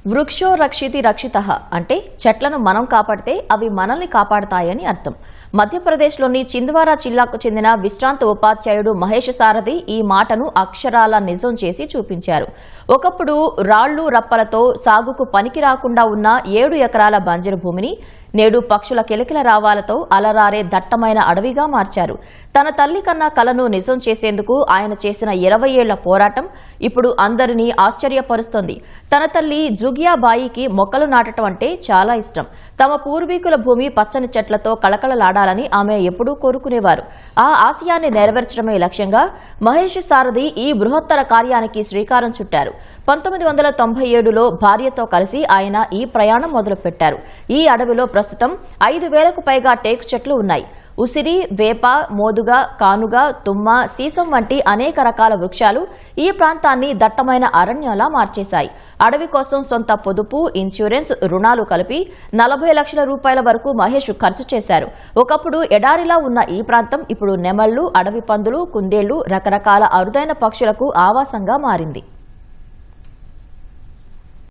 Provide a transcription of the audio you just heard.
వృక్షో రక్షితి రక్షితః అంటే చెట్లను మనం కాపాడితే అవి మనల్ని కాపాడతాయని అర్థం. మధ్యప్రదేశ్లోని చింద్వారా జిల్లాకు చెందిన విశ్రాంత ఉపాధ్యాయుడు మహేష్ సారథి ఈ మాటను అక్షరాల నిజం చేసి చూపించారు. ఒకప్పుడు రాళ్లు రప్పలతో సాగుకు పనికి రాకుండా ఉన్న 7 ఎకరాల బంజరు భూమిని నేడు పక్షుల కిలకిల రావాలతో అలరారే దట్టమైన అడవిగా మార్చారు. తన తల్లి కన్నా కలను నిజం చేసేందుకు ఆయన చేసిన 20 ఏళ్ల పోరాటం ఇప్పుడు అందరినీ ఆశ్చర్యపరుస్తోంది. తన తల్లి జుగియాబాయికి మొక్కలు నాటడం అంటే చాలా ఇష్టం. తమ పూర్వీకుల భూమి పచ్చని చెట్లతో కళకళలాడాలని ఆమె ఎప్పుడూ కోరుకునేవారు. ఆ ఆశయాన్ని నెరవేర్చడమే లక్ష్యంగా మహేష్ సారథి ఈ బృహత్తర కార్యానికి శ్రీకారం చుట్టారు. 1997లో భార్యతో కలిసి ఆయన ఈ ప్రయాణం మొదలుపెట్టారు. ఈ అడవిలో ప్రస్తుతం 5,000కు పైగా టేకు చెట్లు ఉన్నాయి. ఉసిరి, వేప, మోదుగ, కానుగ, తుమ్మ, సీసం వంటి అనేక రకాల వృక్షాలు ఈ ప్రాంతాన్ని దట్టమైన అరణ్యంలా మార్చేశాయి. అడవి కోసం సొంత పొదుపు, ఇన్సూరెన్స్, రుణాలు కలిపి 40 లక్షల రూపాయల వరకు మహేష్ ఖర్చు చేశారు. ఒకప్పుడు ఎడారిలా ఉన్న ఈ ప్రాంతం ఇప్పుడు నెమళ్లు, అడవి పందులు, కుందేళ్లు, రకరకాల అరుదైన పక్షులకు ఆవాసంగా మారింది.